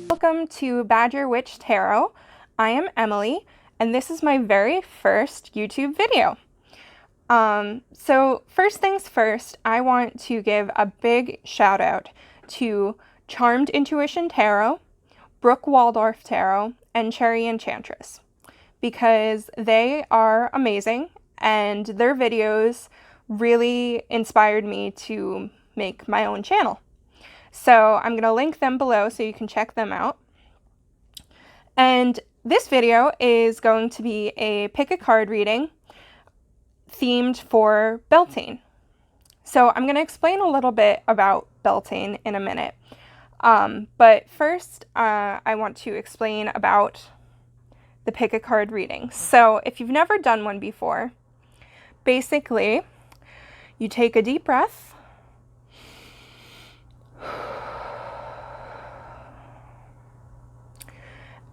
Welcome to Badger Witch Tarot. I am Emily, and this is my very first YouTube video. So first things first, I want to give a big shout out to Charmed Intuition Tarot, Brook Waldorf Tarot, and Cherry Enchantress, because they are amazing and their videos really inspired me to make my own channel. So I'm going to link them below so you can check them out. And this video is going to be a pick a card reading themed for Beltane. So I'm going to explain a little bit about Beltane in a minute. But first, I want to explain about the pick a card reading. So if you've never done one before, basically you take a deep breath,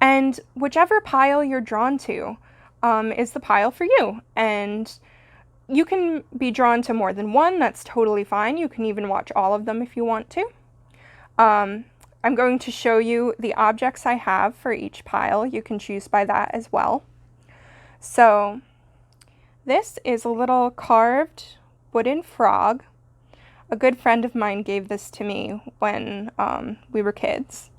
and whichever pile you're drawn to is the pile for you. And you can be drawn to more than one, that's totally fine. You can even watch all of them if you want to. I'm going to show you the objects I have for each pile. You can choose by that as well. So this is a little carved wooden frog. A good friend of mine gave this to me when we were kids.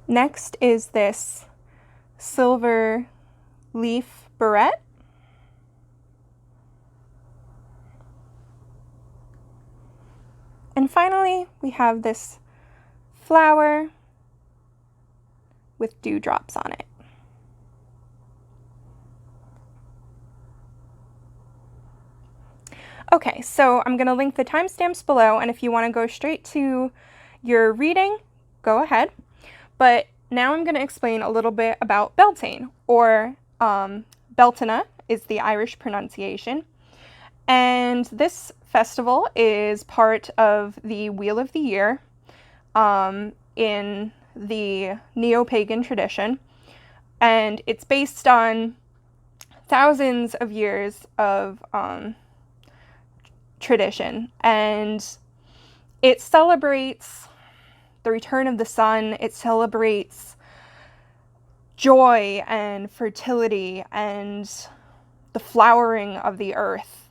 Next is this silver leaf barrette. And finally, we have this flower with dewdrops on it. Okay, so I'm going to link the timestamps below, and if you want to go straight to your reading, go ahead. But now I'm going to explain a little bit about Beltane, or Beltane is the Irish pronunciation. And this festival is part of the Wheel of the Year in the neo-pagan tradition. And it's based on thousands of years of tradition. And it celebrates the return of the sun. It celebrates joy and fertility and the flowering of the earth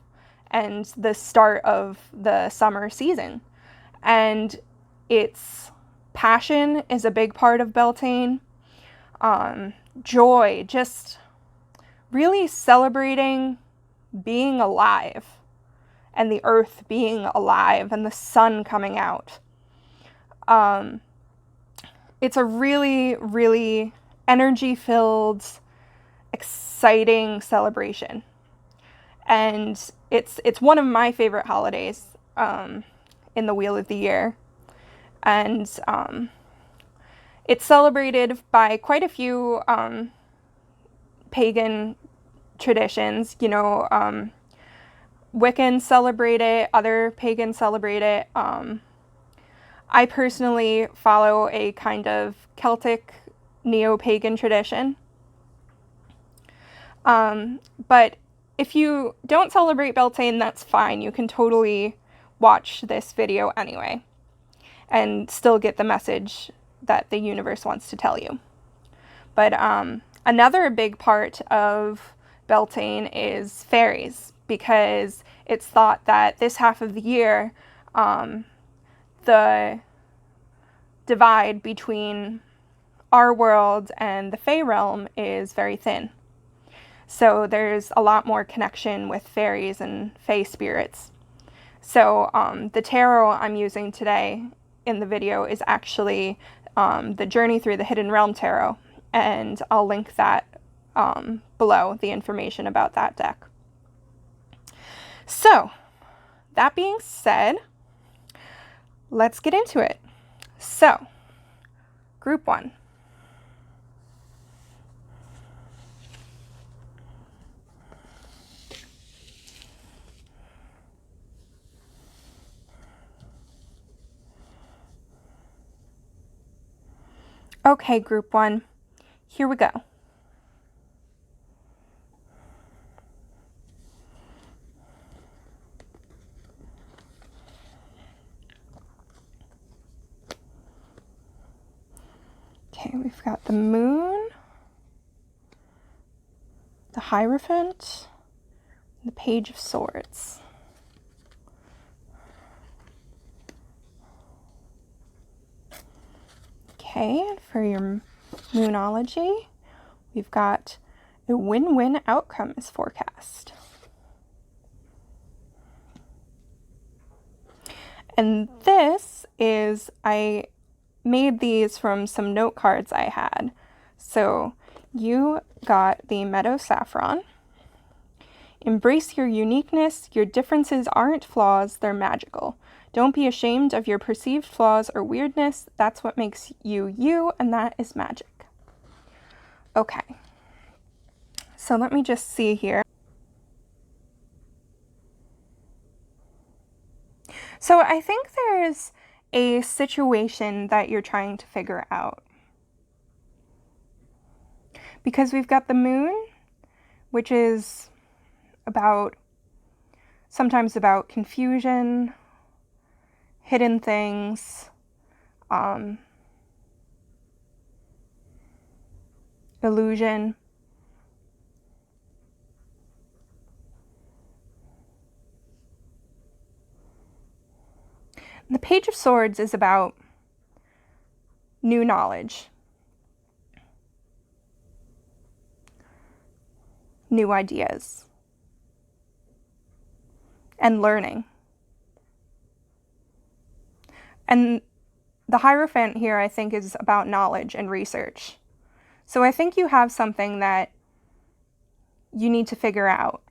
and the start of the summer season. And its passion is a big part of Beltane. Joy, just really celebrating being alive and the earth being alive and the sun coming out. It's a really, really energy-filled, exciting celebration. And it's one of my favorite holidays in the Wheel of the Year. And it's celebrated by quite a few pagan traditions. You know, Wiccans celebrate it, other pagans celebrate it. I personally follow a kind of Celtic neo-pagan tradition. But if you don't celebrate Beltane, that's fine. You can totally watch this video anyway and still get the message that the universe wants to tell you. But another big part of Beltane is fairies, because it's thought that this half of the year, the divide between our world and the Fae realm is very thin. So there's a lot more connection with fairies and Fae spirits. So the tarot I'm using today in the video is actually the Journey Through the Hidden Realm Tarot, and I'll link that below, the information about that deck. So that being said, let's get into it. So, group 1. Okay, group 1, here we go. we've got the Moon, the Hierophant, and the Page of Swords. Okay, and for your Moonology, we've got a win-win outcome is forecast. And this is, I made these from some note cards I had. So you got the Meadow Saffron. Embrace your uniqueness. Your differences aren't flaws, they're magical. Don't be ashamed of your perceived flaws or weirdness. That's what makes you you, and that is magic. Okay. So let me just see here. So I think there's a situation that you're trying to figure out. Because we've got the Moon, which is sometimes about confusion, hidden things, illusion. The Page of Swords is about new knowledge, new ideas, and learning. And the Hierophant here, I think, is about knowledge and research. So I think you have something that you need to figure out,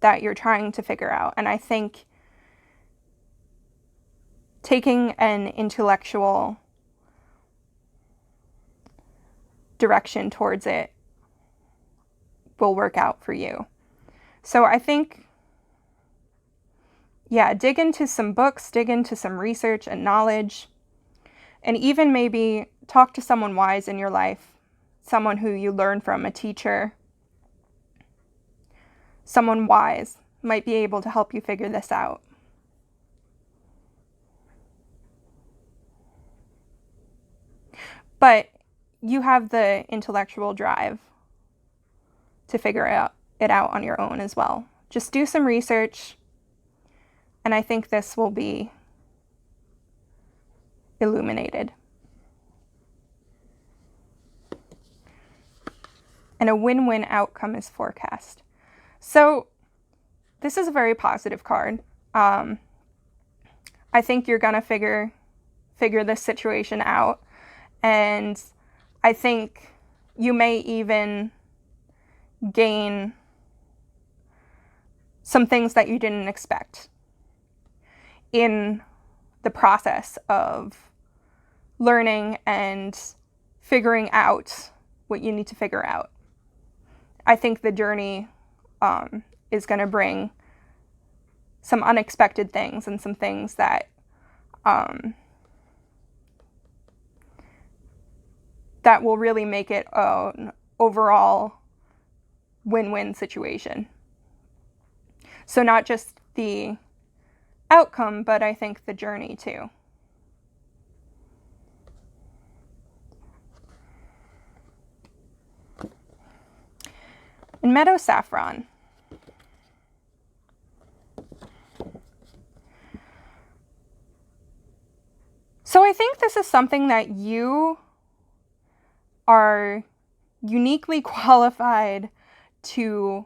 that you're trying to figure out. And I think taking an intellectual direction towards it will work out for you. So I think, yeah, dig into some books, dig into some research and knowledge, and even maybe talk to someone wise in your life, someone who you learn from, a teacher. Someone wise might be able to help you figure this out. But you have the intellectual drive to figure it out on your own as well. Just do some research, and I think this will be illuminated. And a win-win outcome is forecast. So this is a very positive card. I think you're gonna figure this situation out, and I think you may even gain some things that you didn't expect in the process of learning and figuring out what you need to figure out. I think the journey is going to bring some unexpected things and some things that that will really make it an overall win-win situation. So not just the outcome, but I think the journey too. And Meadow Saffron. So I think this is something that you are uniquely qualified to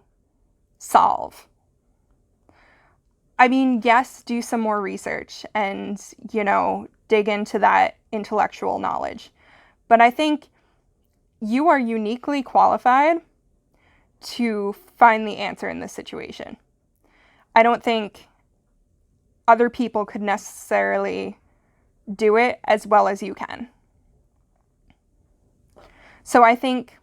solve. I mean, yes, do some more research and, dig into that intellectual knowledge. But I think you are uniquely qualified to find the answer in this situation. I don't think other people could necessarily do it as well as you can. So I think,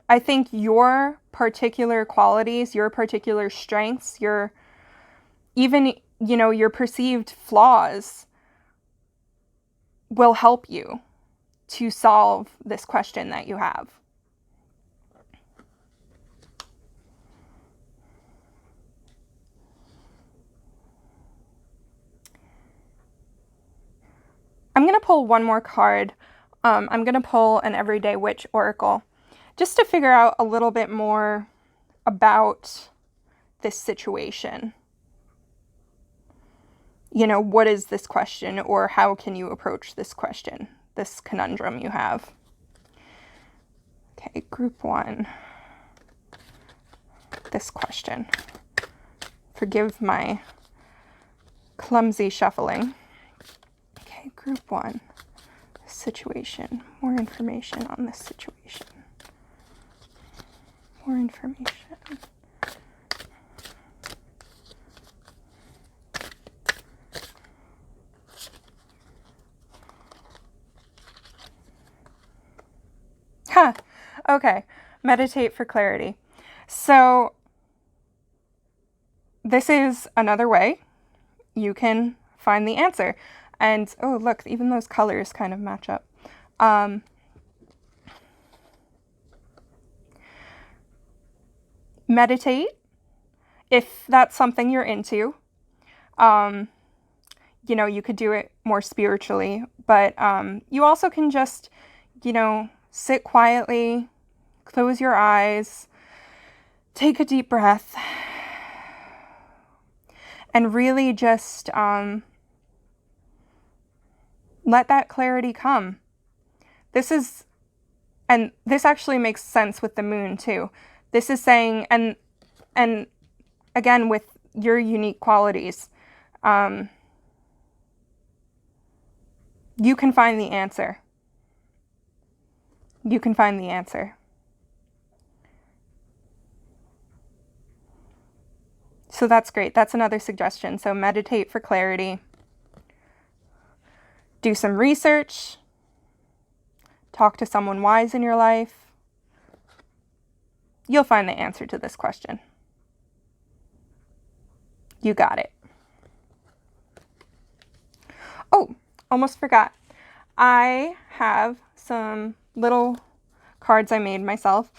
I think your particular qualities, your particular strengths, your perceived flaws will help you to solve this question that you have. I'm I'm going to pull one more card. I'm going to pull an Everyday Witch Oracle just to figure out a little bit more about this situation. You know, what is this question, or how can you approach this question, this conundrum you have? Okay, group 1. This question. Forgive my clumsy shuffling. Okay, group 1. Situation. More information on this situation. More information. Huh. Okay. Meditate for clarity. So this is another way you can find the answer. And, oh, look, even those colors kind of match up. Meditate, if that's something you're into. You know, you could do it more spiritually, but you also can just, you know, sit quietly, close your eyes, take a deep breath, and really just let that clarity come. This actually makes sense with the moon too. This is saying, and again, with your unique qualities, you can find the answer. You can find the answer. So that's great. That's another suggestion. So meditate for clarity. Do some research. Talk to someone wise in your life. You'll find the answer to this question. You got it. Oh, almost forgot. I have some little cards I made myself.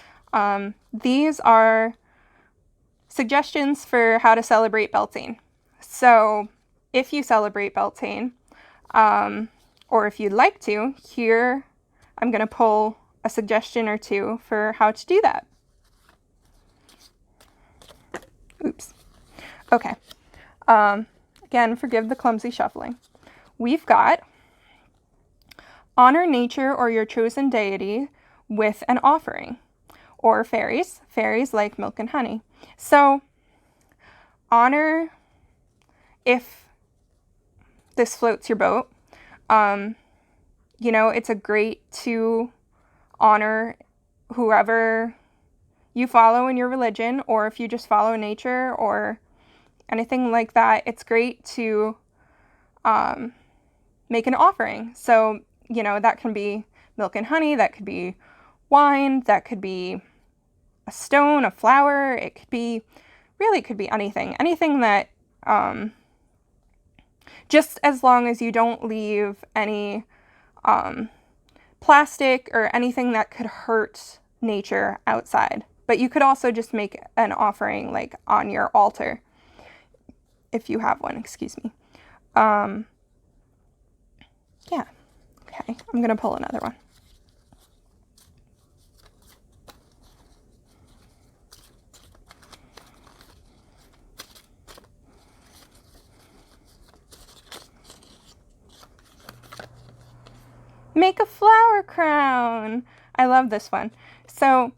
These are suggestions for how to celebrate Beltane. So if you celebrate Beltane, or if you'd like to, here I'm going to pull a suggestion or two for how to do that. Oops. Okay. Again, forgive the clumsy shuffling. We've got honor nature or your chosen deity with an offering, or fairies. Fairies like milk and honey. So honor, if this floats your boat, you know, it's a great to honor whoever you follow in your religion, or if you just follow nature or anything like that, it's great to make an offering. So, you know, that can be milk and honey, that could be wine, that could be a stone, a flower, it could be, really, it could be anything. Anything that, just as long as you don't leave any plastic or anything that could hurt nature outside. But you could also just make an offering, like, on your altar, if you have one, excuse me. Yeah. Okay, I'm going to pull another one. Make a flower crown. I love this one. So,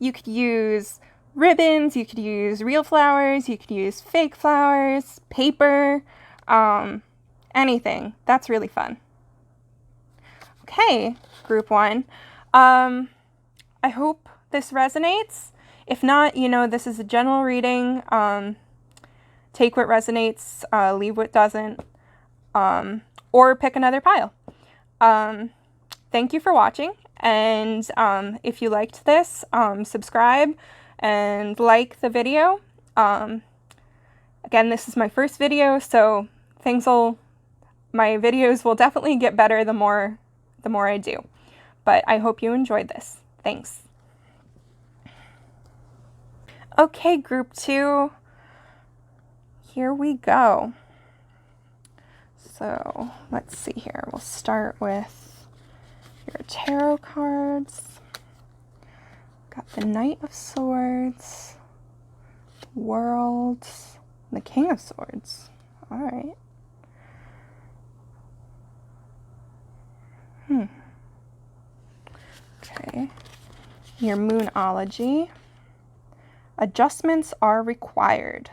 you could use ribbons, you could use real flowers, you could use fake flowers, paper, anything. That's really fun. Okay, group 1. I hope this resonates. If not, you know, this is a general reading. Take what resonates, leave what doesn't, or pick another pile. Thank you for watching, and if you liked this, subscribe and like the video. Again, this is my first video, so my videos will definitely get better the more I do. But I hope you enjoyed this. Thanks. Okay, group 2, here we go. So let's see here. We'll start with your tarot cards. Got the Knight of Swords, World, the King of Swords. All right. Okay. Your Moonology. Adjustments are required.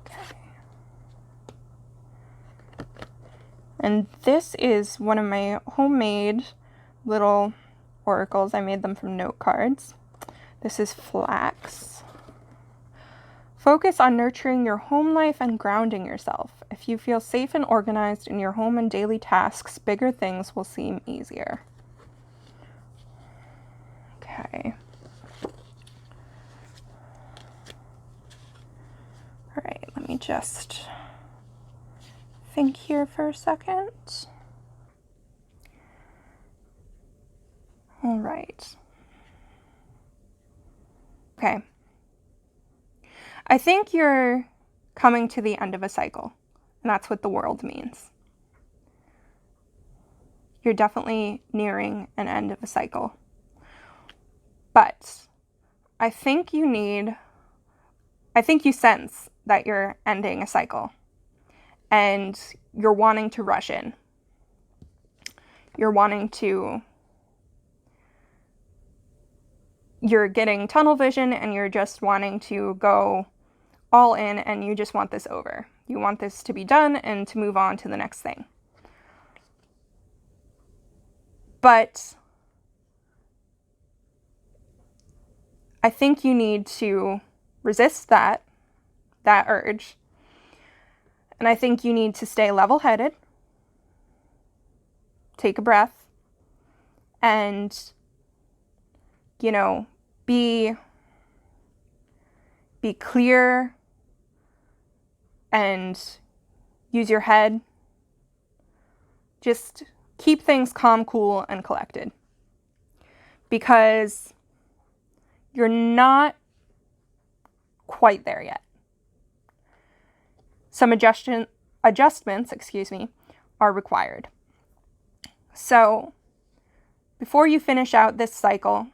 Okay. And this is one of my homemade little oracles. I made them from note cards. This is Flax. Focus on nurturing your home life and grounding yourself. If you feel safe and organized in your home and daily tasks, bigger things will seem easier. Okay. All right, let me just think here for a second. All right. Okay. I think you're coming to the end of a cycle, and that's what the world means. You're definitely nearing an end of a cycle. But I think you sense that you're ending a cycle, and you're wanting to rush in. You're getting tunnel vision, and you're just wanting to go all in, and you just want this over. You want this to be done and to move on to the next thing. But I think you need to resist that urge. And I think you need to stay level-headed, take a breath, and, be clear and use your head. Just keep things calm, cool, and collected. Because you're not quite there yet. Some adjustments, are required. So, before you finish out this cycle,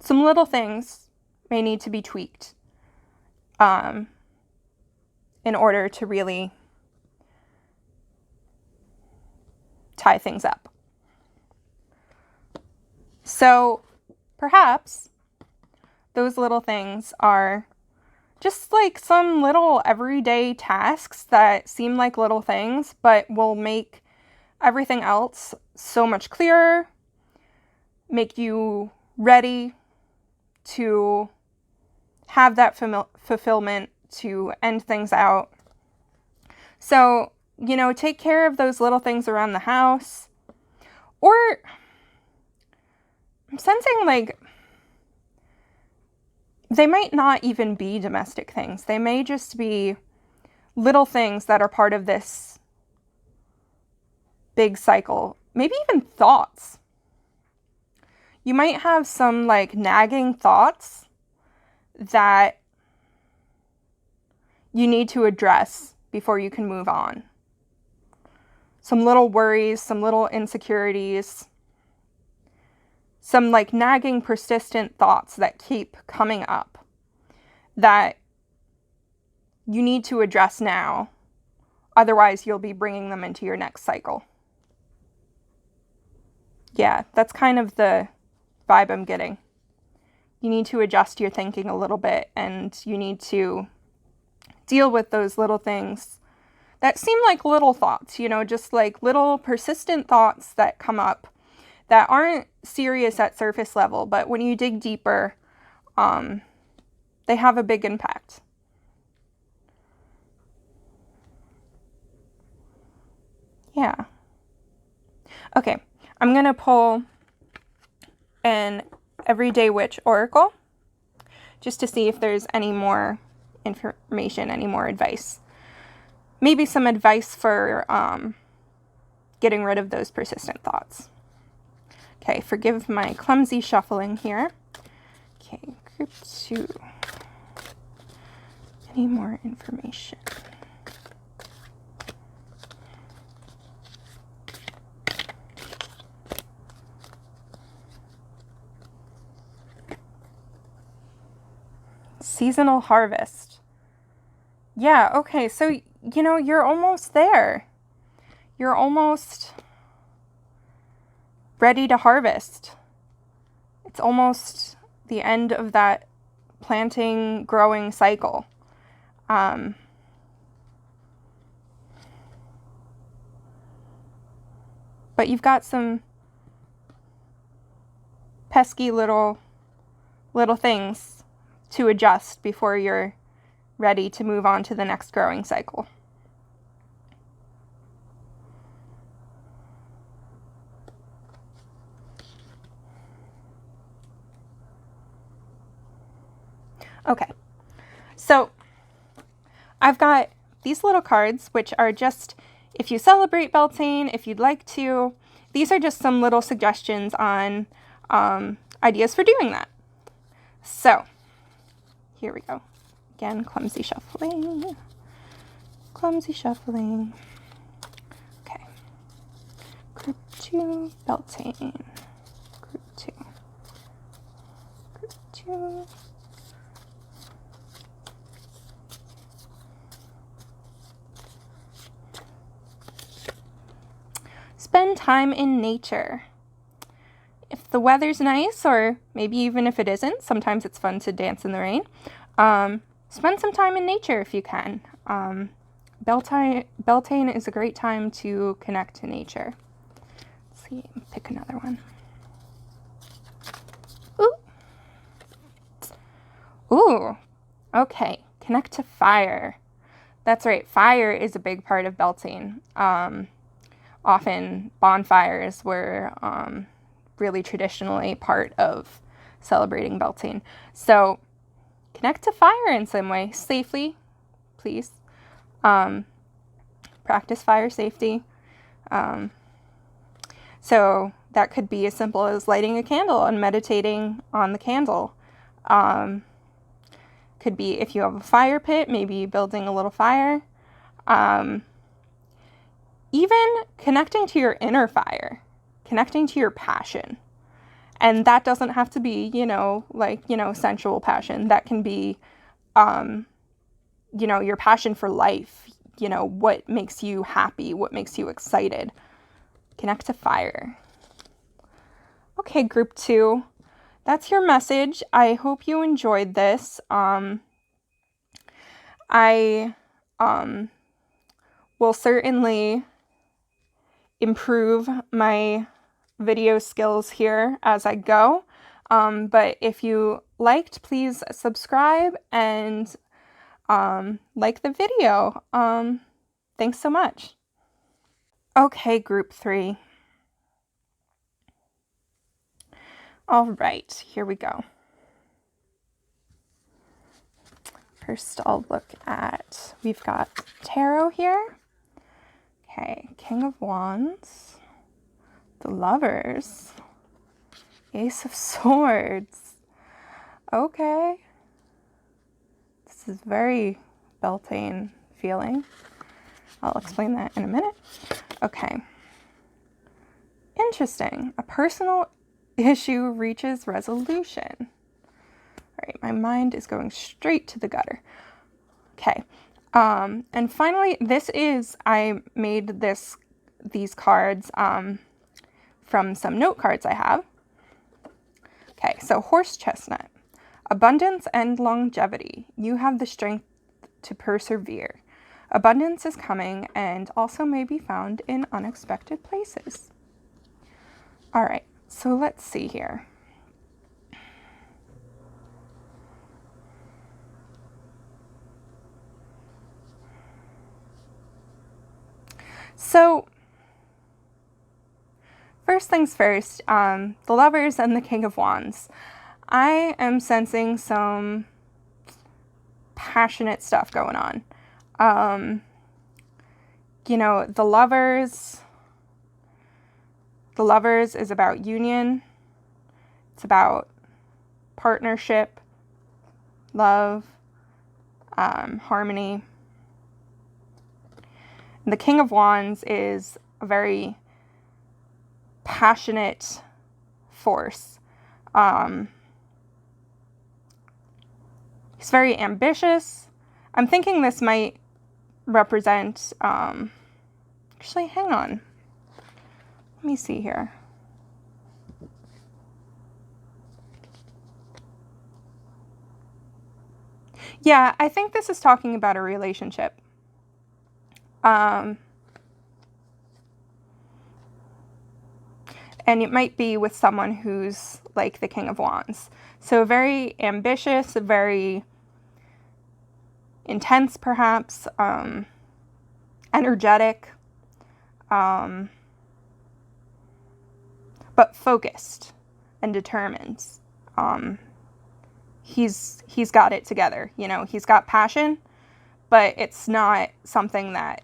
some little things may need to be tweaked in order to really tie things up. So, perhaps those little things are just like some little everyday tasks that seem like little things, but will make everything else so much clearer, make you ready to have that fulfillment, to end things out. So, take care of those little things around the house. Or, I'm sensing they might not even be domestic things. They may just be little things that are part of this big cycle. Maybe even thoughts. You might have some nagging thoughts that you need to address before you can move on. Some little worries, some little insecurities, some nagging, persistent thoughts that keep coming up that you need to address now. Otherwise, you'll be bringing them into your next cycle. Yeah, that's kind of the vibe I'm getting. You need to adjust your thinking a little bit, and you need to deal with those little things that seem like little thoughts, just little persistent thoughts that come up that aren't serious at surface level, but when you dig deeper, they have a big impact. Yeah. Okay, I'm going to pull an Everyday Witch Oracle just to see if there's any more information, any more advice. Maybe some advice for getting rid of those persistent thoughts. Okay, forgive my clumsy shuffling here. Okay, group 2. Any more information? Seasonal harvest. Yeah, okay, so, you know, you're almost there. You're almost ready to harvest. It's almost the end of that planting, growing cycle. But you've got some pesky little things to adjust before you're ready to move on to the next growing cycle. Okay, so I've got these little cards, which are just, if you celebrate Beltane, if you'd like to, these are just some little suggestions on ideas for doing that. So, here we go. Again, clumsy shuffling. Clumsy shuffling. Okay. Group 2, Beltane. Group 2. Group 2. Spend time in nature. If the weather's nice, or maybe even if it isn't, sometimes it's fun to dance in the rain. Spend some time in nature if you can. Beltane is a great time to connect to nature. Let's see, pick another one. Ooh, okay, connect to fire. That's right, fire is a big part of Beltane. Often bonfires were really traditionally part of celebrating Beltane. So connect to fire in some way, safely, please. Practice fire safety. So that could be as simple as lighting a candle and meditating on the candle. Could be if you have a fire pit, maybe building a little fire. Even connecting to your inner fire, connecting to your passion. And that doesn't have to be, sensual passion. That can be, your passion for life, what makes you happy, what makes you excited. Connect to fire. Okay, group 2, that's your message. I hope you enjoyed this. I will certainly improve my video skills here as I go. But if you liked, please subscribe and like the video. Thanks so much. Okay, group 3. All right, here we go. First, I'll look at, we've got tarot here. Okay, King of Wands, the Lovers, Ace of Swords. Okay. This is very Beltane feeling. I'll explain that in a minute. Okay. Interesting. A personal issue reaches resolution. All right, my mind is going straight to the gutter. Okay. And finally, I made these cards from some note cards I have. Okay, so horse chestnut. Abundance and longevity. You have the strength to persevere. Abundance is coming and also may be found in unexpected places. All right, so let's see here. So, first things first, the Lovers and the King of Wands. I am sensing some passionate stuff going on. The Lovers is about union. It's about partnership, love, harmony. And the King of Wands is a very passionate force. He's very ambitious. I'm thinking this might represent, actually, hang on. Let me see here. Yeah, I think this is talking about a relationship. And it might be with someone who's like the King of Wands. So very ambitious, very intense, perhaps, energetic, but focused and determined. He's got it together, you know, he's got passion, but it's not something that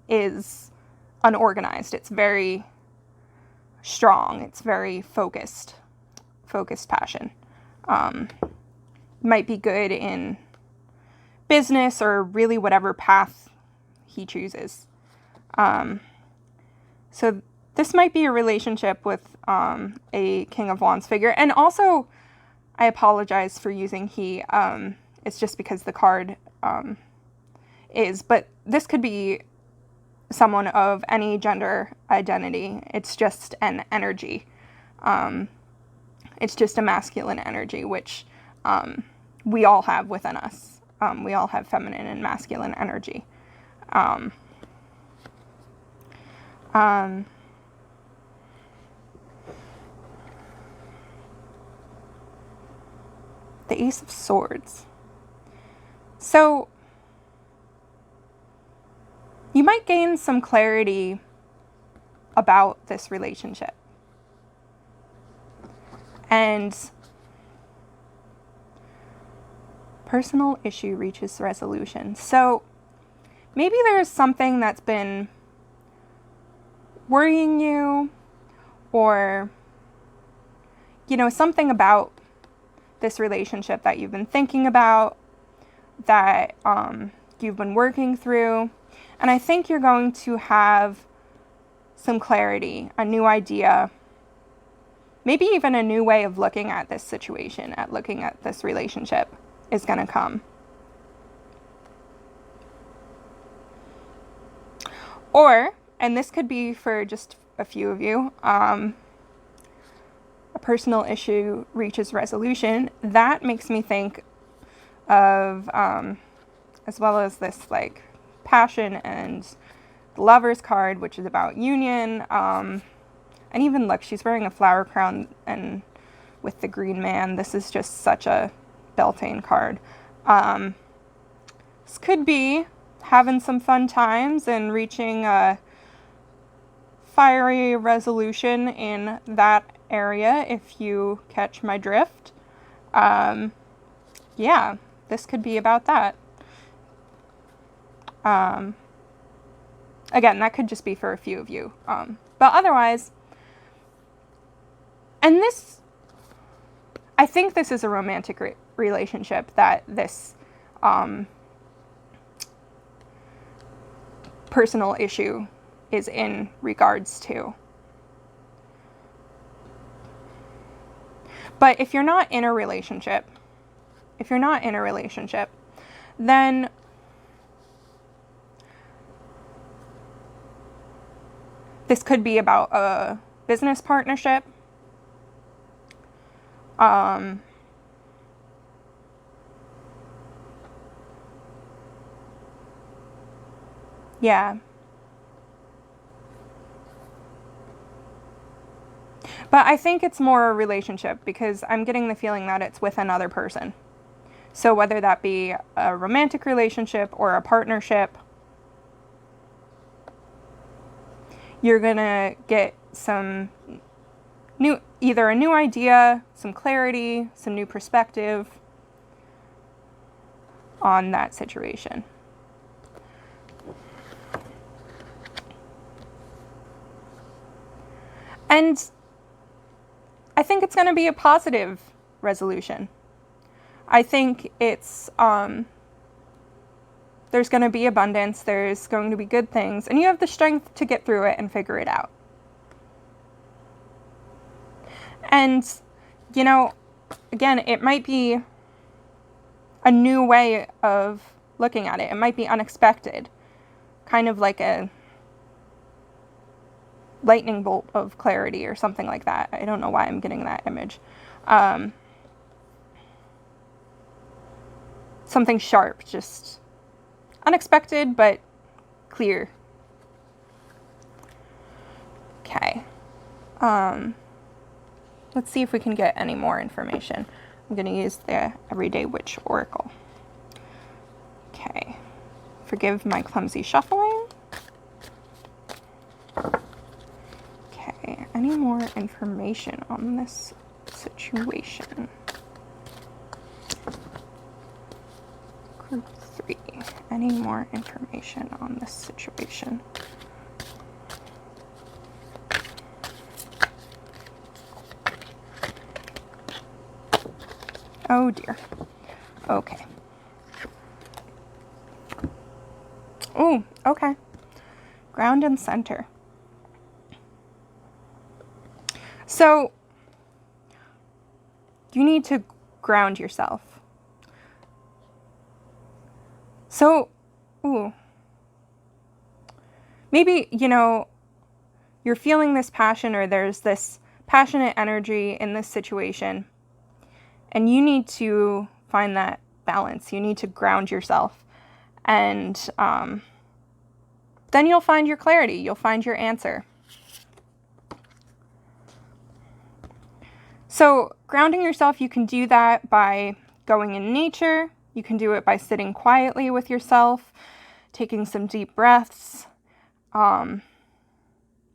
is unorganized. It's very strong. It's very focused passion. Might be good in business or really whatever path he chooses. So this might be a relationship with a King of Wands figure. And also, I apologize for using he. It's just because the card is. But this could be someone of any gender identity. It's just an energy. It's just a masculine energy, which we all have within us. We all have feminine and masculine energy. The Ace of Swords. So, you might gain some clarity about this relationship. And personal issue reaches resolution. So, maybe there's something that's been worrying you, or, you know, something about this relationship that you've been thinking about, that you've been working through. And I think you're going to have some clarity, a new idea, maybe even a new way of looking at this situation, at looking at this relationship is going to come. Or, and this could be for just a few of you, a personal issue reaches resolution. That makes me think of, as well as this like passion and the Lover's card, which is about union. And even look, she's wearing a flower crown and with the green man. This is just such a Beltane card. This could be having some fun times and reaching a fiery resolution in that area, if you catch my drift. Yeah, this could be about that. Again, that could just be for a few of you. But otherwise, and this, I think this is a romantic relationship that this personal issue is in regards to. But if you're not in a relationship, then this could be about a business partnership. Yeah. But I think it's more a relationship because I'm getting the feeling that it's with another person. So whether that be a romantic relationship or a partnership, you're gonna get some either a new idea, some clarity, some new perspective on that situation. And I think it's going to be a positive resolution. I think it's, there's going to be abundance, there's going to be good things, and you have the strength to get through it and figure it out. And, you know, again, it might be a new way of looking at it. It might be unexpected, kind of like a lightning bolt of clarity or something like that. I don't know why I'm getting that image. Something sharp, just unexpected, but clear. Okay. Let's see if we can get any more information. I'm going to use the Everyday Witch Oracle. Okay. Forgive my clumsy shuffling. Okay. Any more information on this situation? Group 3. Any more information on this situation? Oh dear. Okay. Oh, okay. Ground and center. So, you need to ground yourself. So, maybe, you're feeling this passion, or there's this passionate energy in this situation, and you need to find that balance. You need to ground yourself, and then you'll find your clarity. You'll find your answer. So, grounding yourself, you can do that by going in nature. You can do it by sitting quietly with yourself, taking some deep breaths.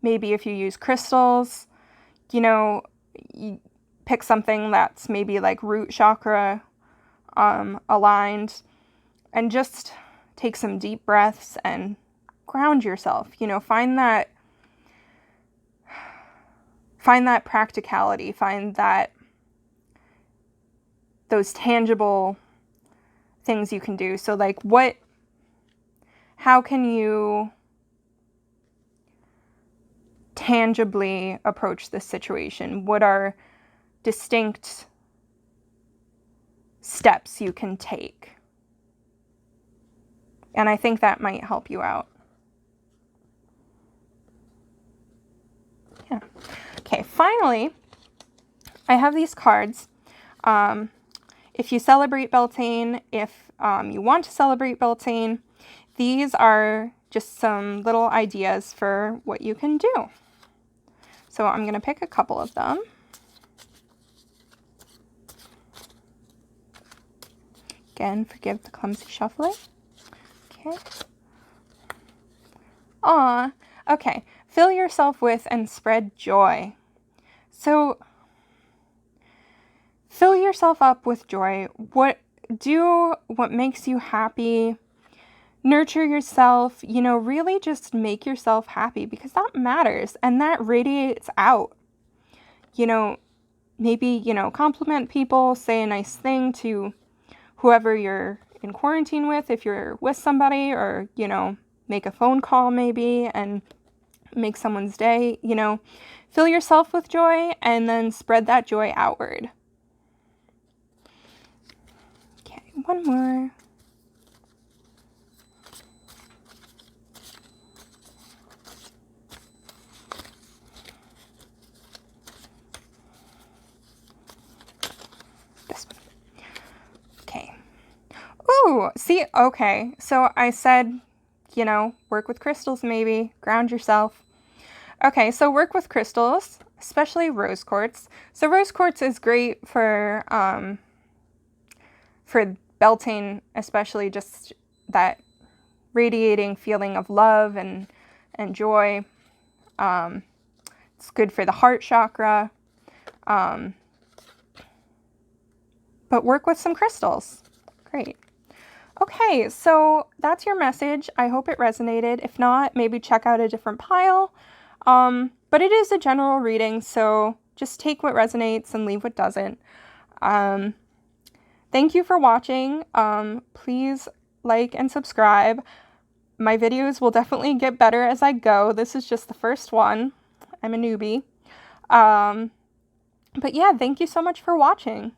Maybe if you use crystals, you pick something that's maybe like root chakra aligned, and just take some deep breaths and ground yourself. Find that practicality, find that those tangible things you can do. So like how can you tangibly approach this situation? What are distinct steps you can take? And I think that might help you out. Yeah. Okay, finally, I have these cards. If you celebrate Beltane, if you want to celebrate Beltane, these are just some little ideas for what you can do. So I'm going to pick a couple of them. Again, forgive the clumsy shuffling. Okay. Aw, okay. Fill yourself with and spread joy. So, fill yourself up with joy. Do what makes you happy. Nurture yourself. Really just make yourself happy, because that matters and that radiates out. Maybe, compliment people, say a nice thing to whoever you're in quarantine with, if you're with somebody, or, make a phone call maybe and make someone's day. Fill yourself with joy and then spread that joy outward. Okay, one more. This one. Okay. Ooh, see, okay. So I said, work with crystals maybe, ground yourself. Okay, so work with crystals, especially rose quartz. So rose quartz is great for Beltane, especially just that radiating feeling of love and joy. It's good for the heart chakra. But work with some crystals. Great. Okay, so that's your message. I hope it resonated. If not, maybe check out a different pile. But it is a general reading, so just take what resonates and leave what doesn't. Thank you for watching. Please like and subscribe. My videos will definitely get better as I go. This is just the first one. I'm a newbie. But yeah, thank you so much for watching.